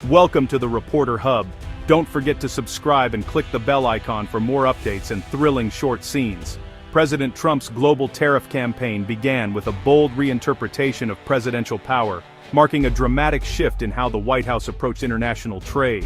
Welcome to the Reporter Hub. Don't forget to subscribe and click the bell icon for more updates and thrilling short scenes. President Trump's global tariff campaign began with a bold reinterpretation of presidential power, marking a dramatic shift in how the White House approached international trade.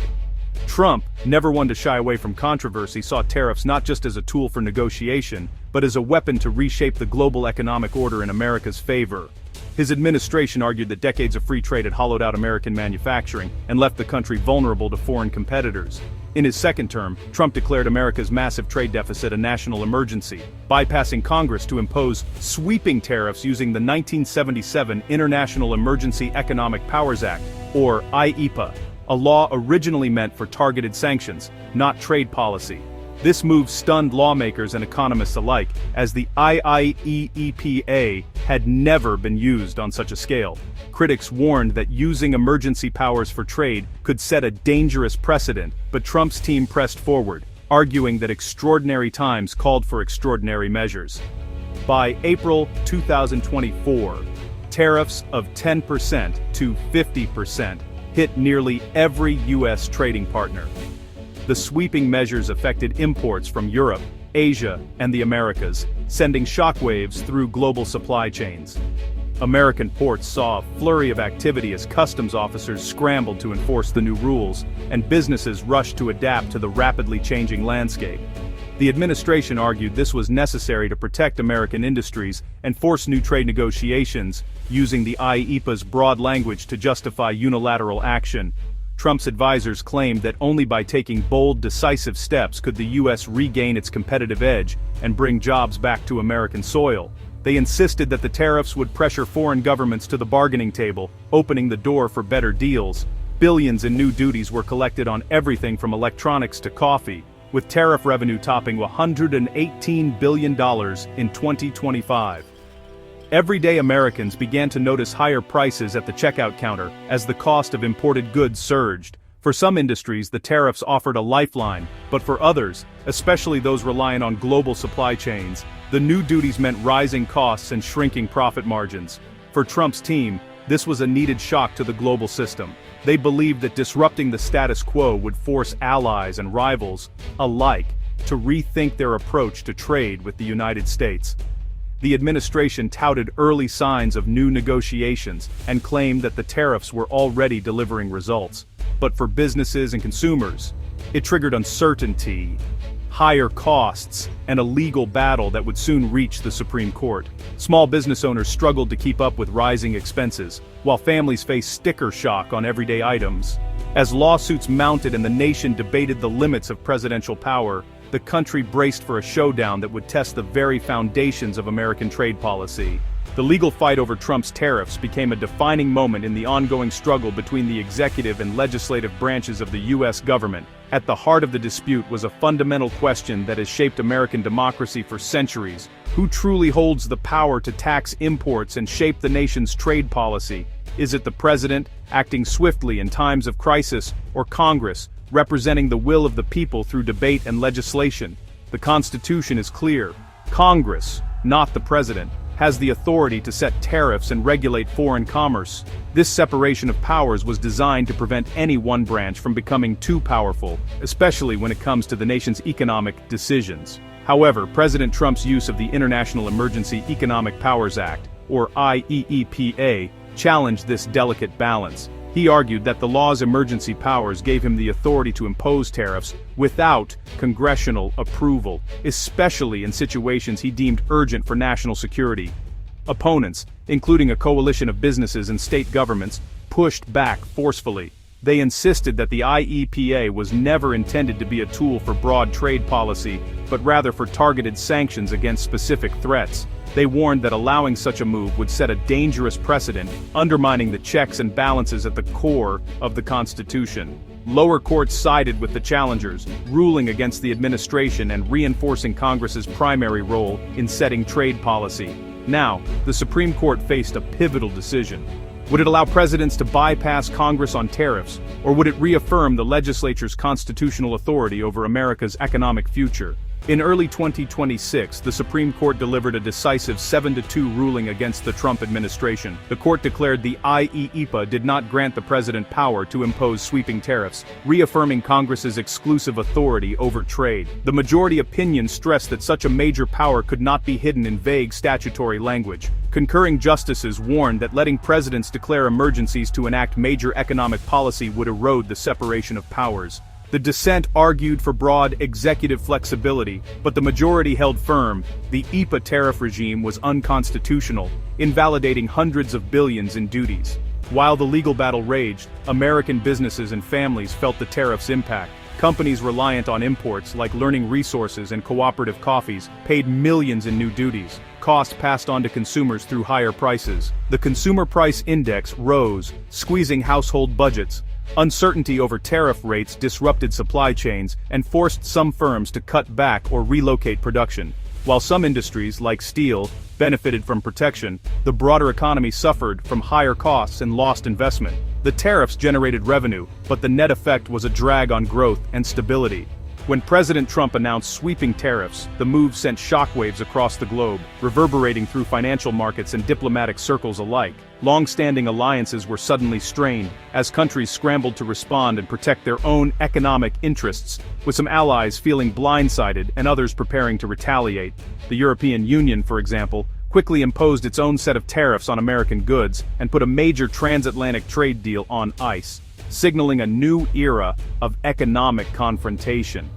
Trump, never one to shy away from controversy, saw tariffs not just as a tool for negotiation, but as a weapon to reshape the global economic order in America's favor. His administration argued that decades of free trade had hollowed out American manufacturing and left the country vulnerable to foreign competitors. In his second term, Trump declared America's massive trade deficit a national emergency, bypassing Congress to impose sweeping tariffs using the 1977 International Emergency Economic Powers Act, or IEEPA, a law originally meant for targeted sanctions, not trade policy. This move stunned lawmakers and economists alike, as the IEEPA had never been used on such a scale. Critics warned that using emergency powers for trade could set a dangerous precedent, but Trump's team pressed forward, arguing that extraordinary times called for extraordinary measures. By April 2024, tariffs of 10% to 50% hit nearly every U.S. trading partner. The sweeping measures affected imports from Europe, Asia, and the Americas, sending shockwaves through global supply chains. American ports saw a flurry of activity as customs officers scrambled to enforce the new rules, and businesses rushed to adapt to the rapidly changing landscape. The administration argued this was necessary to protect American industries and force new trade negotiations, using the IEEPA's broad language to justify unilateral action. Trump's advisors claimed that only by taking bold, decisive steps could the U.S. regain its competitive edge and bring jobs back to American soil. They insisted that the tariffs would pressure foreign governments to the bargaining table, opening the door for better deals. Billions in new duties were collected on everything from electronics to coffee, with tariff revenue topping $118 billion in 2025. Everyday Americans began to notice higher prices at the checkout counter as the cost of imported goods surged. For some industries, the tariffs offered a lifeline, but for others, especially those relying on global supply chains, the new duties meant rising costs and shrinking profit margins. For Trump's team, this was a needed shock to the global system. They believed that disrupting the status quo would force allies and rivals alike to rethink their approach to trade with the United States. The administration touted early signs of new negotiations and claimed that the tariffs were already delivering results. But for businesses and consumers, it triggered uncertainty, higher costs, and a legal battle that would soon reach the Supreme Court. Small business owners struggled to keep up with rising expenses, while families faced sticker shock on everyday items. As lawsuits mounted and the nation debated the limits of presidential power, the country braced for a showdown that would test the very foundations of American trade policy. The legal fight over Trump's tariffs became a defining moment in the ongoing struggle between the executive and legislative branches of the U.S. government. At the heart of the dispute was a fundamental question that has shaped American democracy for centuries. Who truly holds the power to tax imports and shape the nation's trade policy? Is it the president, acting swiftly in times of crisis, or Congress, representing the will of the people through debate and legislation? The Constitution is clear. Congress, not the president, has the authority to set tariffs and regulate foreign commerce. This separation of powers was designed to prevent any one branch from becoming too powerful, especially when it comes to the nation's economic decisions. However, President Trump's use of the International Emergency Economic Powers Act, or IEEPA, challenged this delicate balance. He argued that the law's emergency powers gave him the authority to impose tariffs without congressional approval, especially in situations he deemed urgent for national security. Opponents, including a coalition of businesses and state governments, pushed back forcefully. They insisted that the IEPA was never intended to be a tool for broad trade policy, but rather for targeted sanctions against specific threats. They warned that allowing such a move would set a dangerous precedent, undermining the checks and balances at the core of the Constitution. Lower courts sided with the challengers, ruling against the administration and reinforcing Congress's primary role in setting trade policy. Now, the Supreme Court faced a pivotal decision. Would it allow presidents to bypass Congress on tariffs, or would it reaffirm the legislature's constitutional authority over America's economic future? In early 2026, the Supreme Court delivered a decisive 7-2 ruling against the Trump administration. The court declared the IEEPA did not grant the president power to impose sweeping tariffs, reaffirming Congress's exclusive authority over trade. The majority opinion stressed that such a major power could not be hidden in vague statutory language. Concurring justices warned that letting presidents declare emergencies to enact major economic policy would erode the separation of powers. The dissent argued for broad executive flexibility, but the majority held firm. The EPA tariff regime was unconstitutional, invalidating hundreds of billions in duties. While the legal battle raged, American businesses and families felt the tariff's impact. Companies reliant on imports like Learning Resources and Cooperative Coffees paid millions in new duties. Cost passed on to consumers through higher prices. The Consumer Price Index rose, squeezing household budgets. Uncertainty over tariff rates disrupted supply chains and forced some firms to cut back or relocate production. While some industries, like steel, benefited from protection, the broader economy suffered from higher costs and lost investment. The tariffs generated revenue, but the net effect was a drag on growth and stability. When President Trump announced sweeping tariffs, the move sent shockwaves across the globe, reverberating through financial markets and diplomatic circles alike. Long-standing alliances were suddenly strained, as countries scrambled to respond and protect their own economic interests, with some allies feeling blindsided and others preparing to retaliate. The European Union, for example, quickly imposed its own set of tariffs on American goods and put a major transatlantic trade deal on ice, signaling a new era of economic confrontation.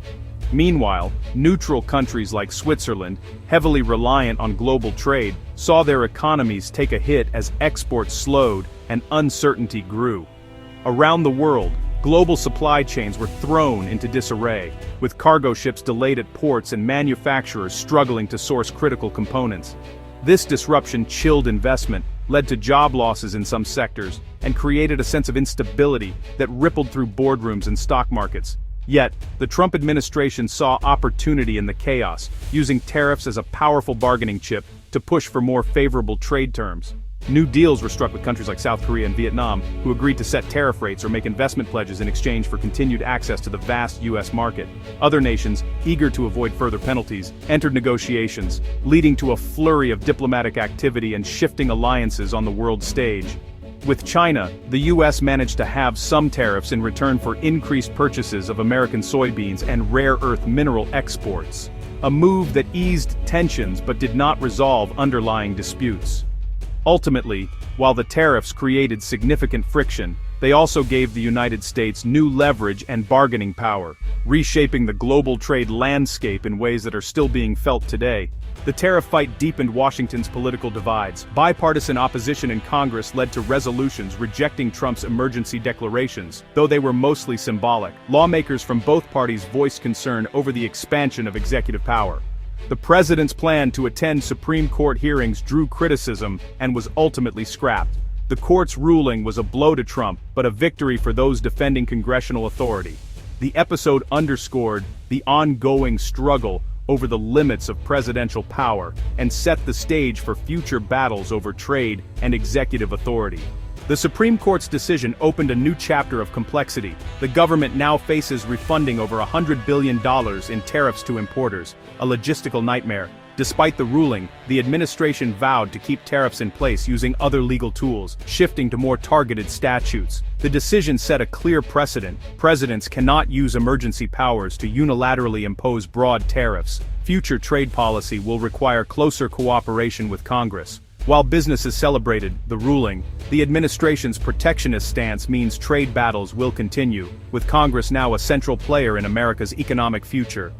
Meanwhile, neutral countries like Switzerland, heavily reliant on global trade, saw their economies take a hit as exports slowed and uncertainty grew. Around the world, global supply chains were thrown into disarray, with cargo ships delayed at ports and manufacturers struggling to source critical components. This disruption chilled investment, led to job losses in some sectors, and created a sense of instability that rippled through boardrooms and stock markets. Yet, the Trump administration saw opportunity in the chaos, using tariffs as a powerful bargaining chip to push for more favorable trade terms. New deals were struck with countries like South Korea and Vietnam, who agreed to set tariff rates or make investment pledges in exchange for continued access to the vast U.S. market. Other nations, eager to avoid further penalties, entered negotiations, leading to a flurry of diplomatic activity and shifting alliances on the world stage. With China, the U.S. managed to have some tariffs in return for increased purchases of American soybeans and rare earth mineral exports, a move that eased tensions but did not resolve underlying disputes. Ultimately, while the tariffs created significant friction, they also gave the United States new leverage and bargaining power, reshaping the global trade landscape in ways that are still being felt today. The tariff fight deepened Washington's political divides. Bipartisan opposition in Congress led to resolutions rejecting Trump's emergency declarations, though they were mostly symbolic. Lawmakers from both parties voiced concern over the expansion of executive power. The president's plan to attend Supreme Court hearings drew criticism and was ultimately scrapped. The court's ruling was a blow to Trump, but a victory for those defending congressional authority. The episode underscored the ongoing struggle over the limits of presidential power and set the stage for future battles over trade and executive authority. The Supreme Court's decision opened a new chapter of complexity. The government now faces refunding over $100 billion in tariffs to importers, a logistical nightmare. Despite the ruling, the administration vowed to keep tariffs in place using other legal tools, shifting to more targeted statutes. The decision set a clear precedent. Presidents cannot use emergency powers to unilaterally impose broad tariffs. Future trade policy will require closer cooperation with Congress. While businesses celebrated the ruling, the administration's protectionist stance means trade battles will continue, with Congress now a central player in America's economic future.